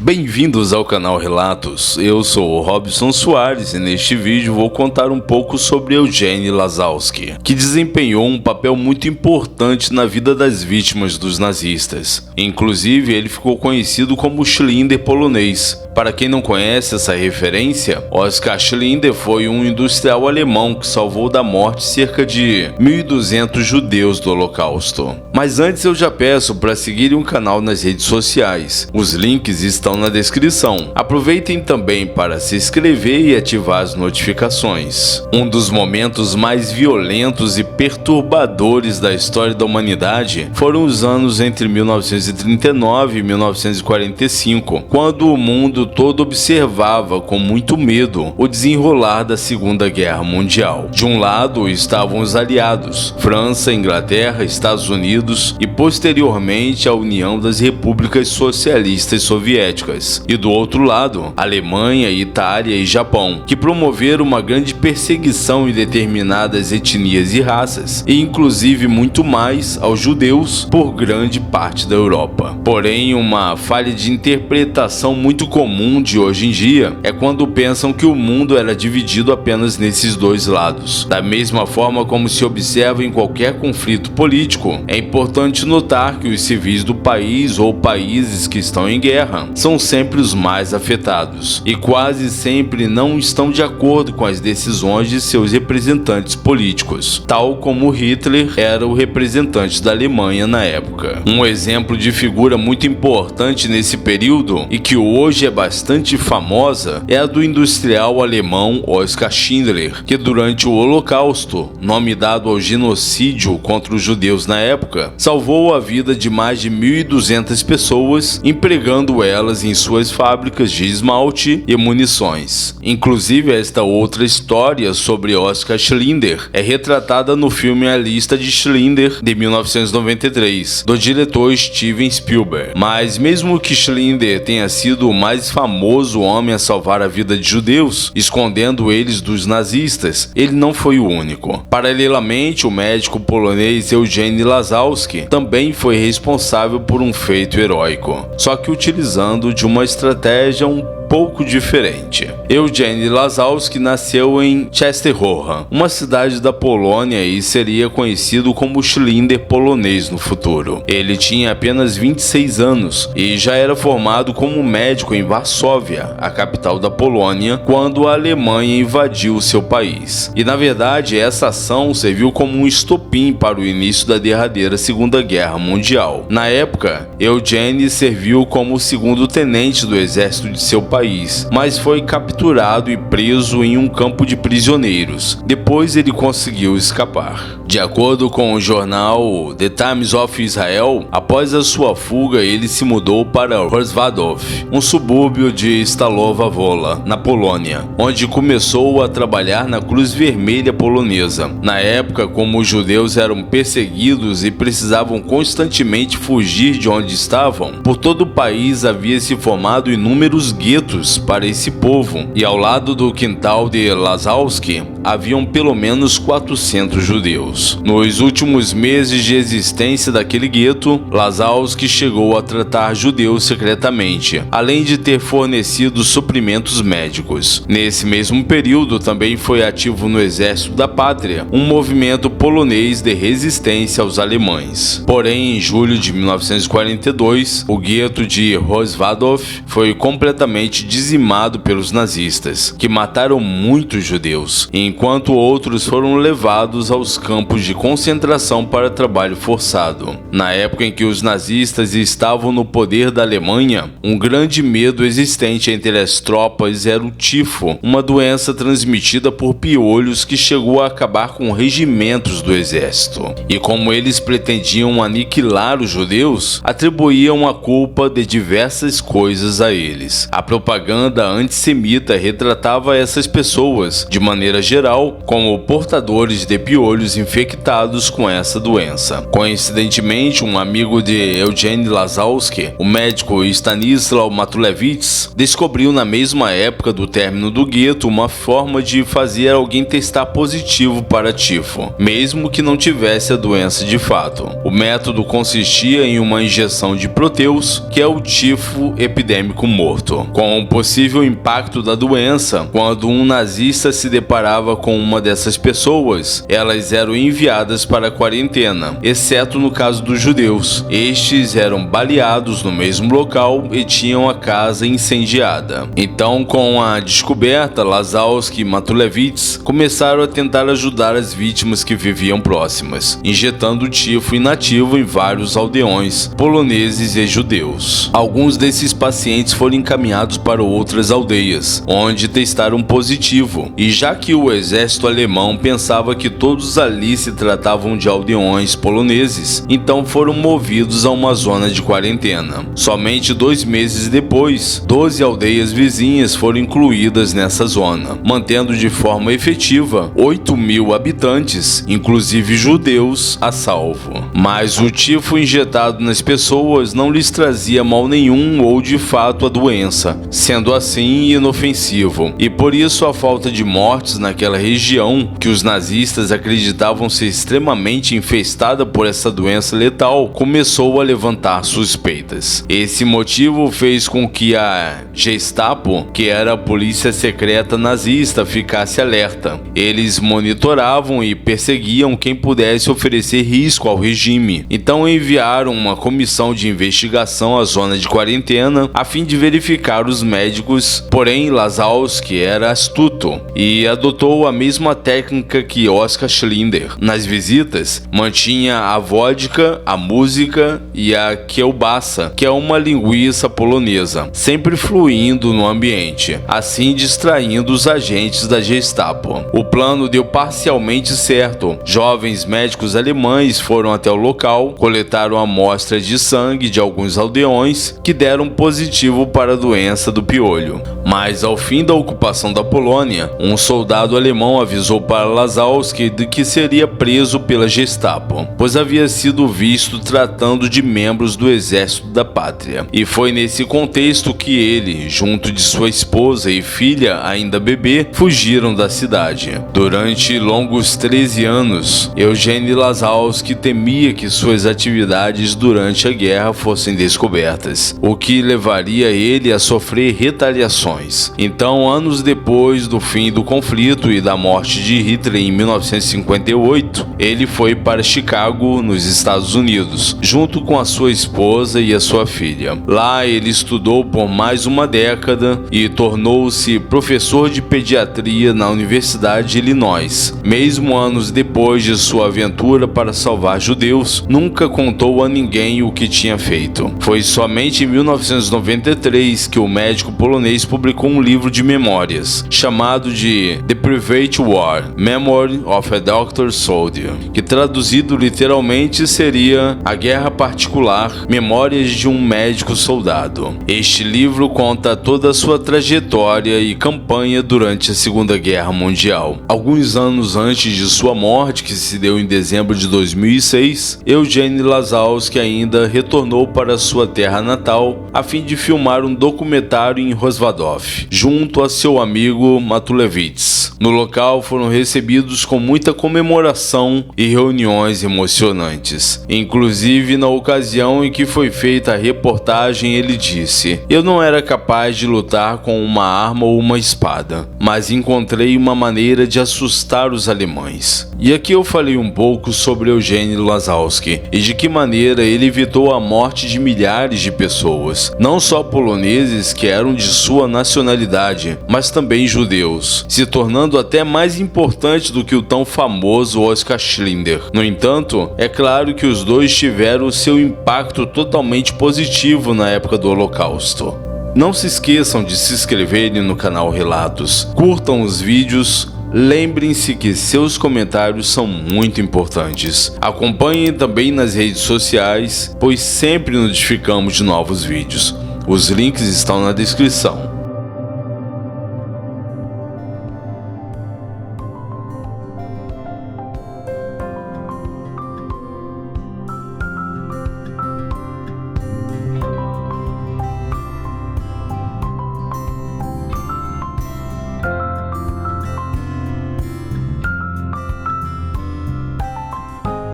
Bem-vindos ao canal Relatos, eu sou o Robson Soares e neste vídeo vou contar um pouco sobre Eugene Lazowski, que desempenhou um papel muito importante na vida das vítimas dos nazistas. Inclusive, ele ficou conhecido como Schlinder polonês. Para quem não conhece essa referência, Oskar Schlinder foi um industrial alemão que salvou da morte cerca de 1.200 judeus do Holocausto. Mas antes eu já peço para seguirem o canal nas redes sociais. Os links estão na descrição. Aproveitem também para se inscrever e ativar as notificações. Um dos momentos mais violentos e perturbadores da história da humanidade foram os anos entre 1939 e 1945, quando o mundo todo observava com muito medo o desenrolar da Segunda Guerra Mundial. De um lado estavam os aliados, França, Inglaterra, Estados Unidos e posteriormente a União das Repúblicas Socialistas Soviéticas. E do outro lado, Alemanha, Itália e Japão, que promoveram uma grande perseguição em determinadas etnias e raças, e inclusive muito mais aos judeus por grande parte da Europa. Porém, uma falha de interpretação muito comum de hoje em dia é quando pensam que o mundo era dividido apenas nesses dois lados. Da mesma forma como se observa em qualquer conflito político, é importante notar que os civis do país ou países que estão em guerra são sempre os mais afetados e quase sempre não estão de acordo com as decisões de seus representantes políticos, tal como Hitler era o representante da Alemanha na época. Um exemplo de figura muito importante nesse período e que hoje é bastante famosa é a do industrial alemão Oskar Schindler, que durante o Holocausto, nome dado ao genocídio contra os judeus na época, salvou a vida de mais de 1.200 pessoas, empregando elas em suas fábricas de esmalte e munições. Inclusive, esta outra história sobre Oskar Schlinder é retratada no filme A Lista de Schindler, de 1993, do diretor Steven Spielberg. Mas mesmo que Schlinder tenha sido o mais famoso homem a salvar a vida de judeus, escondendo eles dos nazistas, ele não foi o único. Paralelamente, o médico polonês Eugene Lazowski também foi responsável por um feito heróico, só que utilizando de uma estratégia um pouco diferente. Eugene Lazowski nasceu em Częstochowa, uma cidade da Polônia, e seria conhecido como Schlinder polonês no futuro. Ele tinha apenas 26 anos e já era formado como médico em Varsóvia, a capital da Polônia, quando a Alemanha invadiu seu país. E na verdade, essa ação serviu como um estopim para o início da derradeira Segunda Guerra Mundial. Na época, Eugene serviu como segundo tenente do exército de seu país, mas foi capturado e preso em um campo de prisioneiros. Depois ele conseguiu escapar. De acordo com o jornal The Times of Israel, após a sua fuga ele se mudou para Rozwadów, um subúrbio de Stalowa Wola, na Polônia, onde começou a trabalhar na Cruz Vermelha polonesa. Na época, como os judeus eram perseguidos e precisavam constantemente fugir de onde estavam, por todo o país havia se formado inúmeros guetos para esse povo, e ao lado do quintal de Lazowski haviam pelo menos 400 judeus. Nos últimos meses de existência daquele gueto, Lazowski chegou a tratar judeus secretamente, além de ter fornecido suprimentos médicos. Nesse mesmo período também foi ativo no Exército da Pátria, um movimento polonês de resistência aos alemães. Porém, em julho de 1942, o gueto de Rozwadów foi completamente dizimado pelos nazistas, que mataram muitos judeus, enquanto outros foram levados aos campos de concentração para trabalho forçado. Na época em que os nazistas estavam no poder da Alemanha, um grande medo existente entre as tropas era o tifo, uma doença transmitida por piolhos que chegou a acabar com regimentos do exército. E como eles pretendiam aniquilar os judeus, atribuíam a culpa de diversas coisas a eles. A propaganda antissemita retratava essas pessoas, de maneira geral, geral como portadores de piolhos infectados com essa doença. Coincidentemente, um amigo de Eugene Lazowski, o médico Stanisław Matulewicz, descobriu na mesma época do término do gueto uma forma de fazer alguém testar positivo para tifo, mesmo que não tivesse a doença de fato. O método consistia em uma injeção de Proteus, que é o tifo epidêmico morto. Com o possível impacto da doença, quando um nazista se deparava com uma dessas pessoas, elas eram enviadas para a quarentena, exceto no caso dos judeus. Estes eram baleados no mesmo local e tinham a casa incendiada. Então, com a descoberta, Lazowski e Matulewicz começaram a tentar ajudar as vítimas que viviam próximas, injetando tifo inativo em vários aldeões poloneses e judeus. Alguns desses pacientes foram encaminhados para outras aldeias, onde testaram positivo, e já que o exército alemão pensava que todos ali se tratavam de aldeões poloneses, então foram movidos a uma zona de quarentena. Somente 2 meses depois, 12 aldeias vizinhas foram incluídas nessa zona, mantendo de forma efetiva 8.000 habitantes, inclusive judeus, a salvo. Mas o tifo injetado nas pessoas não lhes trazia mal nenhum ou de fato a doença, sendo assim inofensivo, e por isso a falta de mortes naquela região, que os nazistas acreditavam ser extremamente infestada por essa doença letal, começou a levantar suspeitas. Esse motivo fez com que a Gestapo, que era a polícia secreta nazista, ficasse alerta. Eles monitoravam e perseguiam quem pudesse oferecer risco ao regime. Então enviaram uma comissão de investigação à zona de quarentena a fim de verificar os médicos, porém Lazowski era astuto e adotou a mesma técnica que Oskar Schindler. Nas visitas, mantinha a vodka, a música e a kielbasa, que é uma linguiça polonesa, sempre fluindo no ambiente, assim distraindo os agentes da Gestapo. O plano deu parcialmente certo. Jovens médicos alemães foram até o local, coletaram amostras de sangue de alguns aldeões que deram positivo para a doença do piolho. Mas ao fim da ocupação da Polônia, um soldado alemão avisou para Lazowski de que seria preso pela Gestapo, pois havia sido visto tratando de membros do exército da pátria. E foi nesse contexto que ele, junto de sua esposa e filha ainda bebê, fugiram da cidade. Durante longos 13 anos, Eugene Lazowski temia que suas atividades durante a guerra fossem descobertas, o que levaria ele a sofrer retaliações. Então, anos depois do fim do conflito e da morte de Hitler em 1958, ele foi para Chicago, nos Estados Unidos, junto com a sua esposa e a sua filha. Lá ele estudou por mais uma década e tornou-se professor de pediatria na Universidade de Illinois. Mesmo anos depois de sua aventura para salvar judeus, nunca contou a ninguém o que tinha feito. Foi somente em 1993 que o médico polonês publicou um livro de memórias, chamado de The Private War, Memory of a Doctor Soldier, que traduzido literalmente seria A Guerra Particular, Memórias de um Médico Soldado. Este livro conta toda a sua trajetória e campanha durante a Segunda Guerra Mundial. Alguns anos antes de sua morte, que se deu em dezembro de 2006, Eugene Lazowski ainda retornou para sua terra natal a fim de filmar um documentário em Rozwadów, junto a seu amigo Matulewicz. No local foram recebidos com muita comemoração e reuniões emocionantes. Inclusive, na ocasião em que foi feita a reportagem, ele disse: "Eu não era capaz de lutar com uma arma ou uma espada, mas encontrei uma maneira de assustar os alemães." E aqui eu falei um pouco sobre Eugene Lazowski e de que maneira ele evitou a morte de milhares de pessoas, não só poloneses que eram de sua nacionalidade, mas também judeus, se tornando até mais importante do que o tão famoso Oskar Schindler. No entanto, é claro que os dois tiveram seu impacto totalmente positivo na época do Holocausto. Não se esqueçam de se inscreverem no canal Relatos, curtam os vídeos, lembrem-se que seus comentários são muito importantes. Acompanhem também nas redes sociais, pois sempre notificamos de novos vídeos. Os links estão na descrição.